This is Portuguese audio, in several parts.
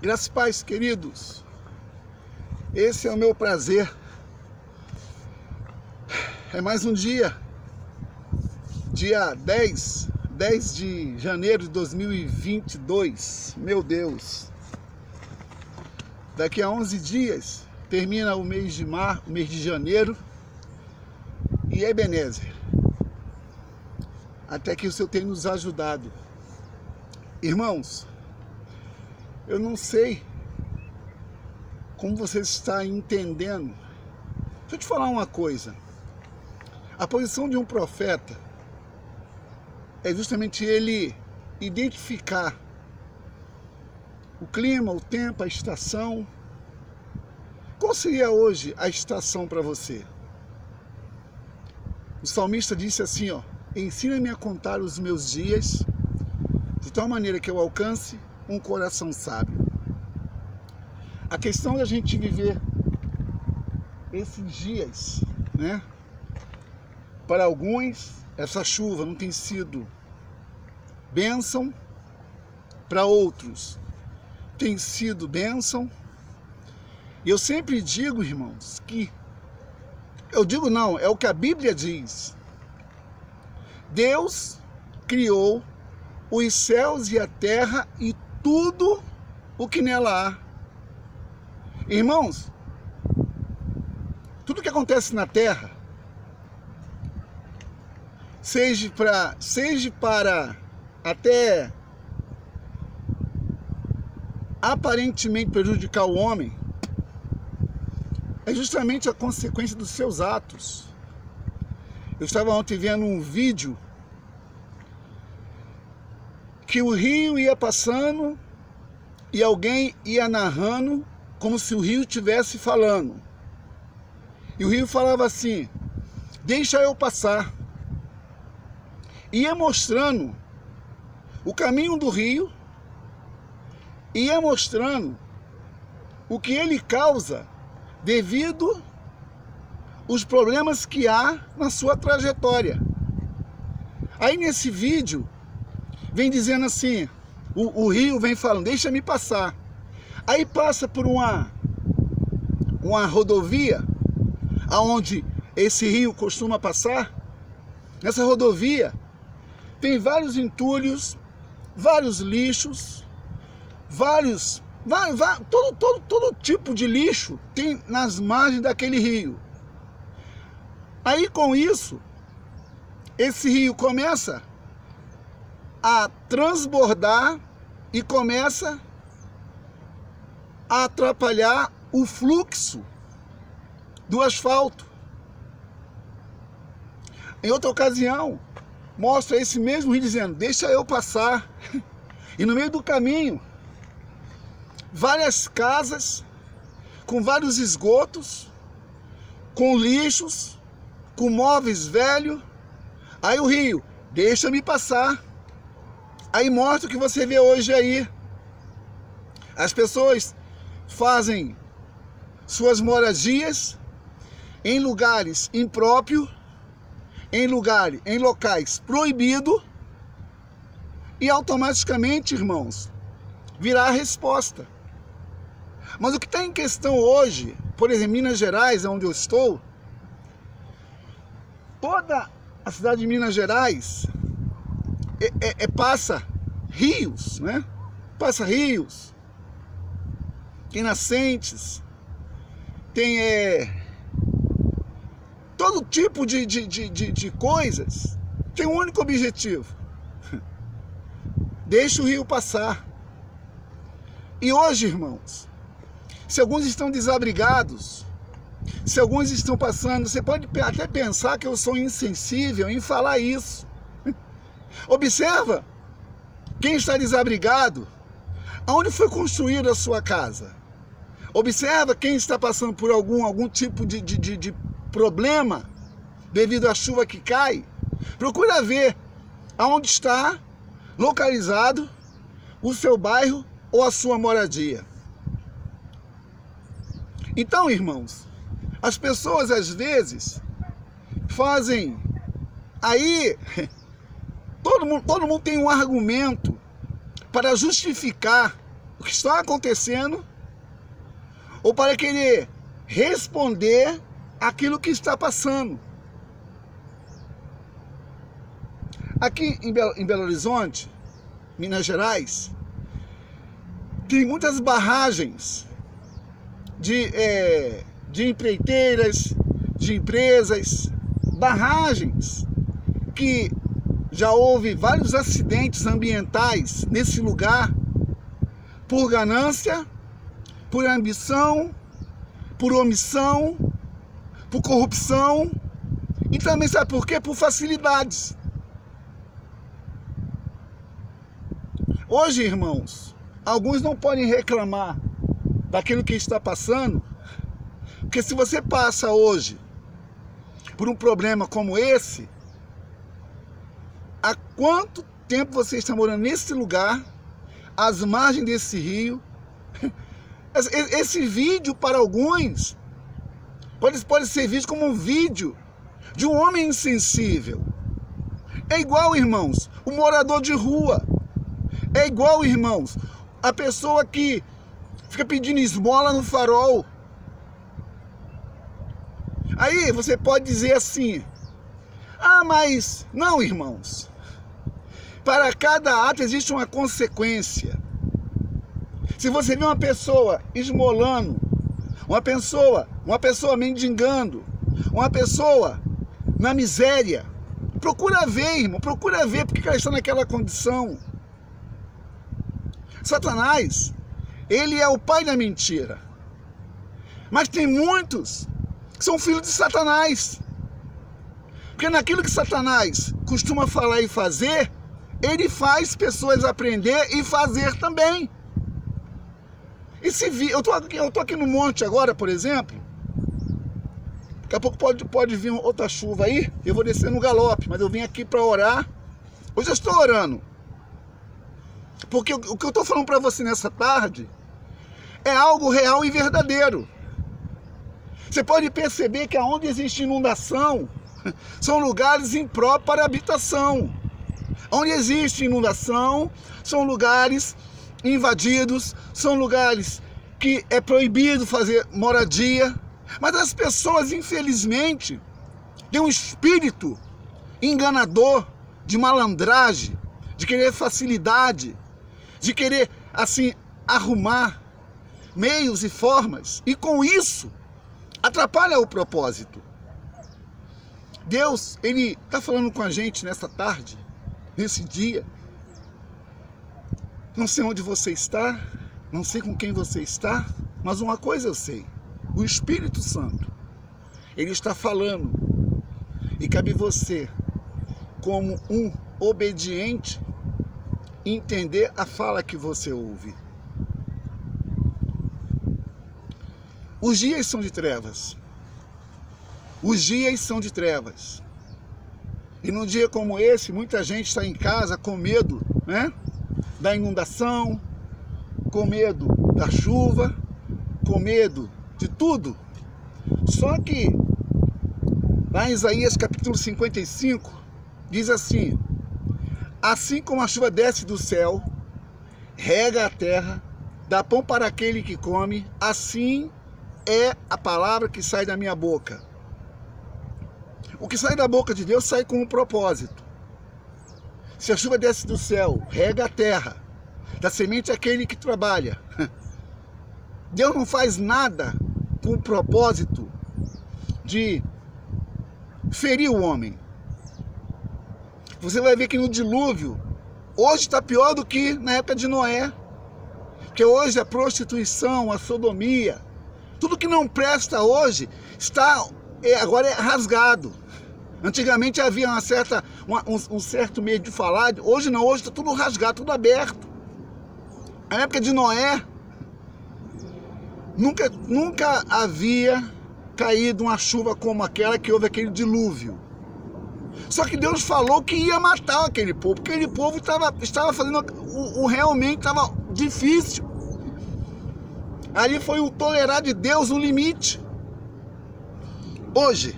Graças e paz, queridos. Esse é o meu prazer. É mais um dia 10 de janeiro de 2022. Meu Deus. Daqui a 11 dias termina o mês de janeiro. E Ebenezer, até que o Senhor tem nos ajudado. Irmãos, eu não sei como você está entendendo. Deixa eu te falar uma coisa. A posição de um profeta é justamente ele identificar o clima, o tempo, a estação. Qual seria hoje a estação para você? O salmista disse assim, ó: ensina-me a contar os meus dias, de tal maneira que eu alcance um coração sábio. A questão da gente viver esses dias, né? Para alguns, essa chuva não tem sido bênção, para outros tem sido bênção. E eu sempre digo, irmãos, que é o que a Bíblia diz. Deus criou os céus e a terra e tudo o que nela há. Irmãos, tudo que acontece na terra, seja para até aparentemente prejudicar o homem, é justamente a consequência dos seus atos. Eu estava ontem vendo um vídeo que o rio ia passando e alguém ia narrando como se o rio estivesse falando. E o rio falava assim: deixa eu passar. Ia mostrando o caminho do rio, ia mostrando o que ele causa devido os problemas que há na sua trajetória. Aí nesse vídeo vem dizendo assim, o rio vem falando, deixa-me passar. Aí passa por uma rodovia aonde esse rio costuma passar. Nessa rodovia tem vários entulhos, vários lixos, todo tipo de lixo tem nas margens daquele rio. Aí com isso, esse rio começa a transbordar e começa a atrapalhar o fluxo do asfalto. Em outra ocasião, mostra esse mesmo rio dizendo, deixa eu passar. E no meio do caminho, várias casas com vários esgotos, com lixos, com móveis velhos. Aí o rio, deixa-me passar. Aí mostra o que você vê hoje aí. As pessoas fazem suas moradias em lugares impróprios, em locais proibidos, e automaticamente, irmãos, virá a resposta. Mas o que está em questão hoje, por exemplo, em Minas Gerais, onde eu estou, toda a cidade de Minas Gerais passa rios, né? Passa rios, tem nascentes, tem todo tipo de coisas. Tem um único objetivo: deixa o rio passar. E hoje, irmãos, se alguns estão desabrigados, se alguns estão passando, você pode até pensar que eu sou insensível em falar isso. Observa quem está desabrigado, aonde foi construída a sua casa. Observa quem está passando por algum tipo de problema devido à chuva que cai. Procura ver aonde está localizado o seu bairro ou a sua moradia. Então, irmãos, as pessoas às vezes fazem aí, todo mundo tem um argumento para justificar que está acontecendo, ou para querer responder aquilo que está passando. Aqui em Belo Horizonte, Minas Gerais, tem muitas barragens de empreiteiras, de empresas, barragens que já houve vários acidentes ambientais nesse lugar por ganância, por ambição, por omissão, por corrupção e também, sabe por quê? Por facilidades. Hoje, irmãos, alguns não podem reclamar daquilo que está passando, porque se você passa hoje por um problema como esse, há quanto tempo você está morando nesse lugar, às margens desse rio? Esse vídeo, para alguns, pode ser visto como um vídeo de um homem insensível. É igual, irmãos, o morador de rua. É igual, irmãos, a pessoa que fica pedindo esmola no farol. Aí você pode dizer assim: ah, mas... Não, irmãos. Para cada ato existe uma consequência. Se você vê uma pessoa esmolando, uma pessoa mendigando, uma pessoa na miséria, procura ver, irmão, procura ver porque ela está naquela condição. Satanás, ele é o pai da mentira. Mas tem muitos que são filhos de Satanás. Porque naquilo que Satanás costuma falar e fazer, ele faz pessoas aprender e fazer também. Eu tô aqui no monte agora, por exemplo. Daqui a pouco pode vir outra chuva aí. Eu vou descer no galope, mas eu vim aqui para orar. Hoje eu estou orando. Porque o que eu estou falando para você nessa tarde é algo real e verdadeiro. Você pode perceber que aonde existe inundação, são lugares impróprios para habitação. Onde existe inundação, são lugares invadidos, são lugares que é proibido fazer moradia. Mas as pessoas, infelizmente, têm um espírito enganador, de malandragem, de querer facilidade, de querer, assim, arrumar meios e formas, e com isso atrapalha o propósito. Deus, ele está falando com a gente nessa tarde, nesse dia. Não sei onde você está, não sei com quem você está, mas uma coisa eu sei: o Espírito Santo, ele está falando, e cabe você, como um obediente, entender a fala que você ouve. Os dias são de trevas. Os dias são de trevas. E num dia como esse, muita gente está em casa com medo, né? Da inundação, com medo da chuva, com medo de tudo. Só que, lá em Isaías capítulo 55, diz assim: assim como a chuva desce do céu, rega a terra, dá pão para aquele que come, assim é a palavra que sai da minha boca. O que sai da boca de Deus sai com um propósito. Se a chuva desce do céu, rega a terra, dá semente àquele que trabalha. Deus não faz nada com o propósito de ferir o homem. Você vai ver que no dilúvio, hoje está pior do que na época de Noé. Porque hoje a prostituição, a sodomia, tudo que não presta hoje, agora é rasgado. Antigamente havia um certo meio de falar, hoje não, hoje está tudo rasgado, tudo aberto. Na época de Noé, nunca havia caído uma chuva como aquela que houve aquele dilúvio. Só que Deus falou que ia matar aquele povo, porque aquele povo estava fazendo realmente estava difícil. Ali foi o tolerar de Deus no limite. Hoje,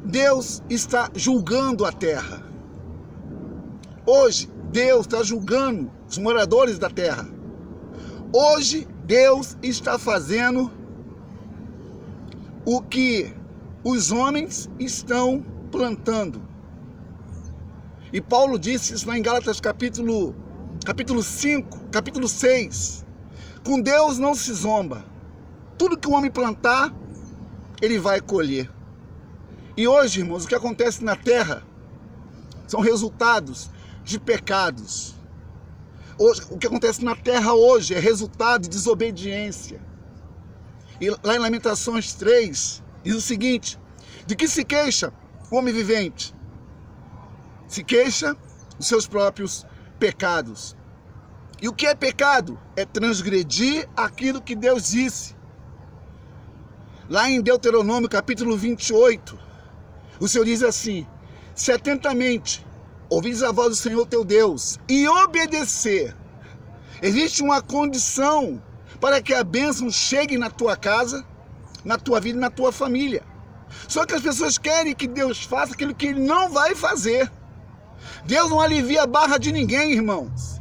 Deus está julgando a terra. Hoje, Deus está julgando os moradores da terra. Hoje Deus está fazendo o que os homens estão plantando. E Paulo disse isso lá em Gálatas capítulo 5, capítulo 6. Com Deus não se zomba. Tudo que o homem plantar, ele vai colher. E hoje, irmãos, o que acontece na terra são resultados de pecados. Hoje, o que acontece na terra hoje é resultado de desobediência. E lá em Lamentações 3, diz o seguinte: de que se queixa o homem vivente? Se queixa dos seus próprios pecados. E o que é pecado? É transgredir aquilo que Deus disse. Lá em Deuteronômio capítulo 28, o Senhor diz assim: se atentamente ouvires a voz do Senhor teu Deus e obedecer, existe uma condição para que a bênção chegue na tua casa, na tua vida e na tua família. Só que as pessoas querem que Deus faça aquilo que Ele não vai fazer. Deus não alivia a barra de ninguém, irmãos.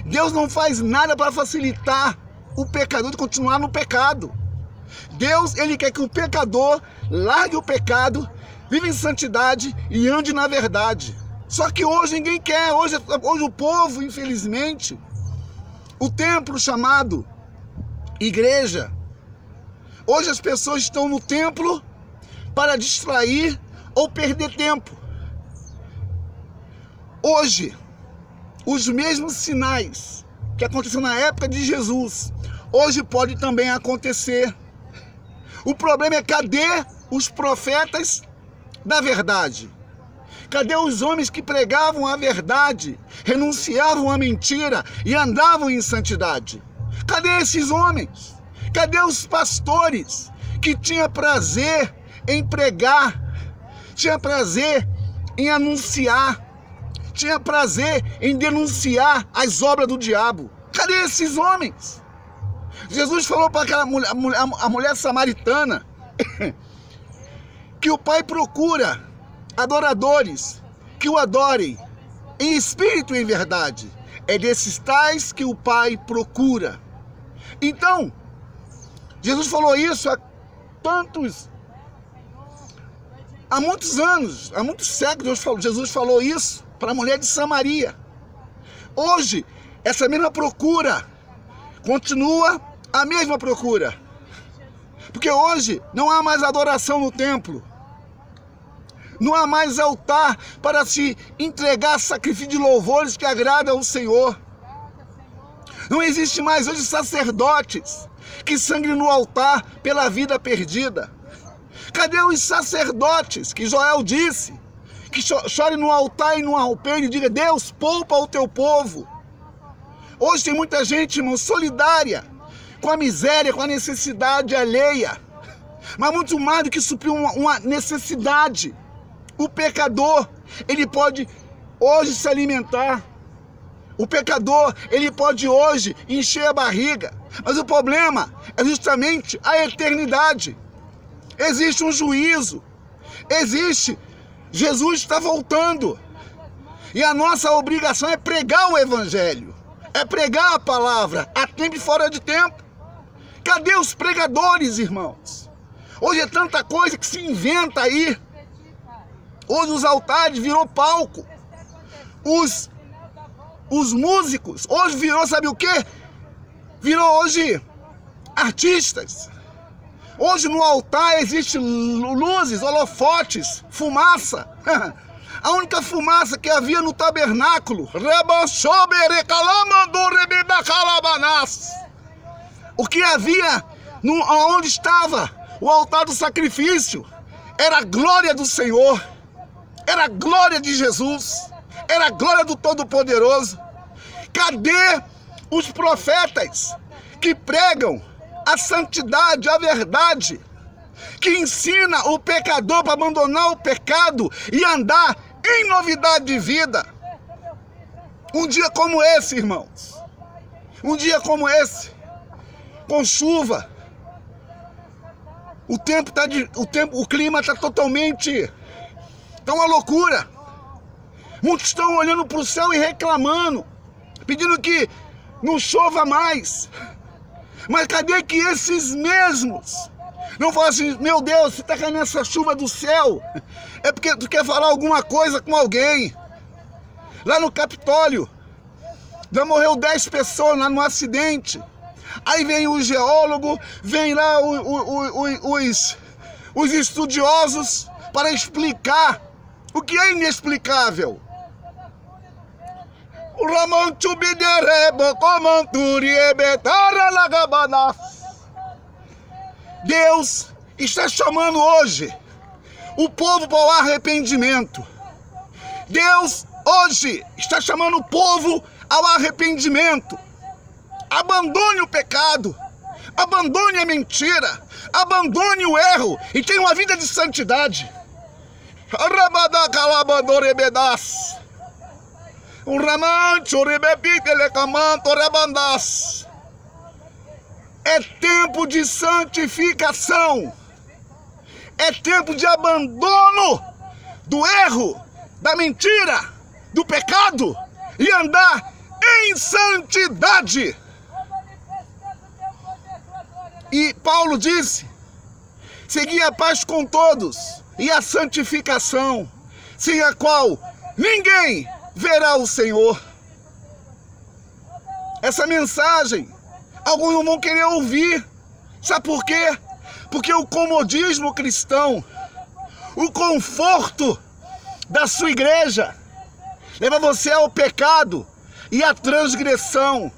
Deus não faz nada para facilitar o pecador de continuar no pecado. Deus, Ele quer que o pecador largue o pecado, viva em santidade e ande na verdade. Só que hoje ninguém quer. Hoje o povo, infelizmente, o templo chamado igreja, hoje as pessoas estão no templo para distrair ou perder tempo. Hoje, os mesmos sinais que aconteceram na época de Jesus, hoje pode também acontecer. O problema é, cadê os profetas da verdade? Cadê os homens que pregavam a verdade, renunciavam à mentira e andavam em santidade? Cadê esses homens? Cadê os pastores que tinham prazer em pregar, tinha prazer em anunciar, tinha prazer em denunciar as obras do diabo? Cadê esses homens? Jesus falou para aquela a mulher samaritana que o Pai procura adoradores que o adorem em espírito e em verdade. É desses tais que o Pai procura. Então, Jesus falou isso há muitos anos, há muitos séculos. Jesus falou isso para a mulher de Samaria. Hoje, essa mesma procura continua a mesma procura. Porque hoje não há mais adoração no templo. Não há mais altar para se entregar sacrifício de louvores que agrada ao Senhor. Não existe mais hoje sacerdotes que sangrem no altar pela vida perdida. Cadê os sacerdotes que Joel disse que chorem no altar e no alpendre e diga: Deus, poupa o teu povo? Hoje tem muita gente, irmão, solidária com a miséria, com a necessidade alheia, mas muito mais do que suprir uma necessidade. O pecador, ele pode hoje se alimentar. O pecador, ele pode hoje encher a barriga. Mas o problema é justamente a eternidade. Existe um juízo. Jesus está voltando. E a nossa obrigação é pregar o evangelho. É pregar a palavra, a tempo e fora de tempo. Cadê os pregadores, irmãos? Hoje é tanta coisa que se inventa aí. Hoje os altares virou palco. Os músicos, hoje virou, sabe o quê? Virou hoje artistas. Hoje no altar existe luzes, holofotes, fumaça. A única fumaça que havia no tabernáculo, o que havia onde estava o altar do sacrifício, era a glória do Senhor, era a glória de Jesus, era a glória do Todo-Poderoso. Cadê os profetas que pregam a santidade, a verdade, que ensina o pecador para abandonar o pecado e andar em novidade de vida? Um dia como esse, irmãos, um dia como esse, com chuva, o clima está totalmente, está uma loucura. Muitos estão olhando para o céu e reclamando, pedindo que não chova mais. Mas cadê que esses mesmos não falam assim, meu Deus, você está caindo essa chuva do céu, é porque tu quer falar alguma coisa com alguém. Lá no Capitólio, já morreu 10 pessoas lá no acidente. Aí vem o geólogo, vem lá os estudiosos para explicar o que é inexplicável. Deus está chamando hoje o povo para o arrependimento. Deus hoje está chamando o povo ao arrependimento. Abandone o pecado, abandone a mentira, abandone o erro e tenha uma vida de santidade. É tempo de santificação. É tempo de abandono do erro, da mentira, do pecado e andar em santidade. E Paulo disse: segui a paz com todos e a santificação, sem a qual ninguém verá o Senhor. Essa mensagem alguns não vão querer ouvir. Sabe por quê? Porque o comodismo cristão, o conforto da sua igreja, leva você ao pecado e à transgressão.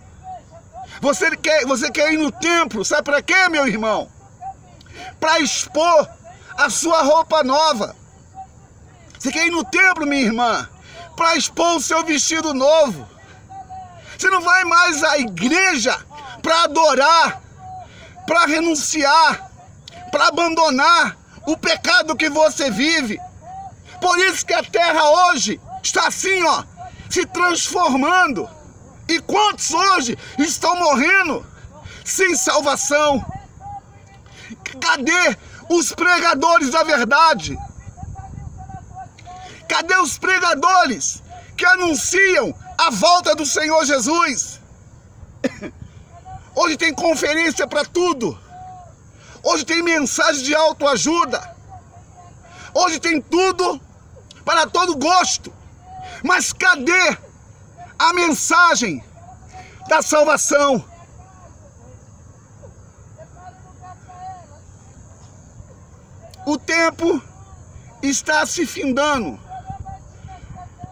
Você quer ir no templo, sabe para quê, meu irmão? Para expor a sua roupa nova. Você quer ir no templo, minha irmã, para expor o seu vestido novo. Você não vai mais à igreja para adorar, para renunciar, para abandonar o pecado que você vive. Por isso que a terra hoje está assim, ó, se transformando. E quantos hoje estão morrendo sem salvação? Cadê os pregadores da verdade? Cadê os pregadores que anunciam a volta do Senhor Jesus? Hoje tem conferência para tudo. Hoje tem mensagem de autoajuda. Hoje tem tudo para todo gosto. Mas cadê a mensagem da salvação? O tempo está se findando.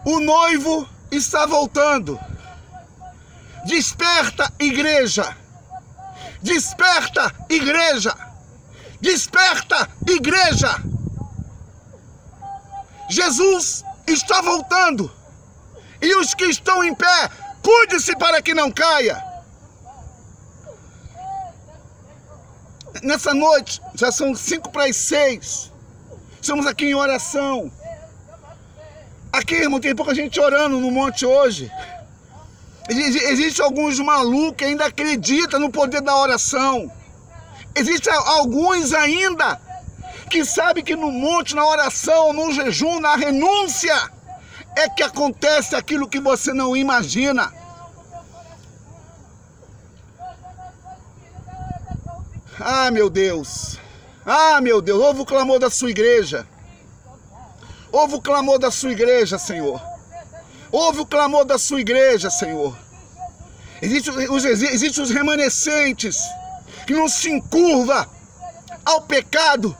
O noivo está voltando. Desperta, igreja! Desperta, igreja! Desperta, igreja! Jesus está voltando. E os que estão em pé, cuide-se para que não caia. Nessa noite, já são 5:45. Estamos aqui em oração. Aqui, irmão, tem pouca gente orando no monte hoje. Existem alguns malucos que ainda acreditam no poder da oração. Existem alguns ainda que sabem que no monte, na oração, no jejum, na renúncia, é que acontece aquilo que você não imagina. Ah, meu Deus! Ah, meu Deus! Ouve o clamor da sua igreja. Ouve o clamor da sua igreja, Senhor. Ouve o clamor da sua igreja, Senhor. Existem os remanescentes que não se encurva ao pecado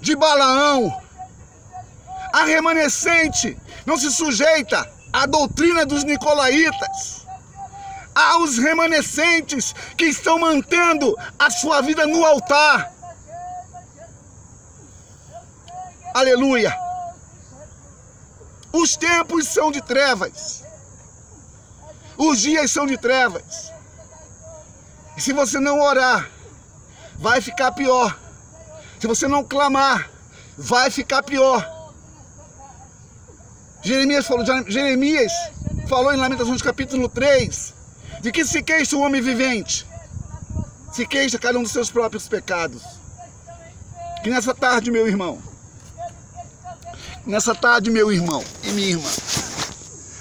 de Balaão. A remanescente não se sujeita à doutrina dos nicolaítas. Há os remanescentes que estão mantendo a sua vida no altar. Aleluia! Os tempos são de trevas. Os dias são de trevas. E se você não orar, vai ficar pior. Se você não clamar, vai ficar pior. Jeremias falou em Lamentações capítulo 3, de que se queixa o homem vivente, se queixa cada um dos seus próprios pecados. Que nessa tarde, meu irmão, nessa tarde, meu irmão e minha irmã,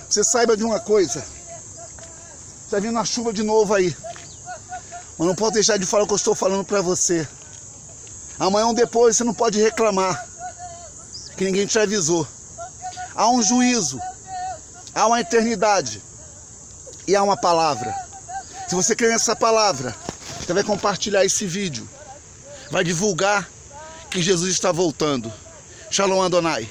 você saiba de uma coisa: Tá vindo a chuva de novo aí. Mas não pode deixar de falar o que eu estou falando para você. Amanhã ou depois você não pode reclamar, que ninguém te avisou. Há um juízo, há uma eternidade e há uma palavra. Se você crê nessa palavra, você vai compartilhar esse vídeo, vai divulgar que Jesus está voltando. Shalom Adonai.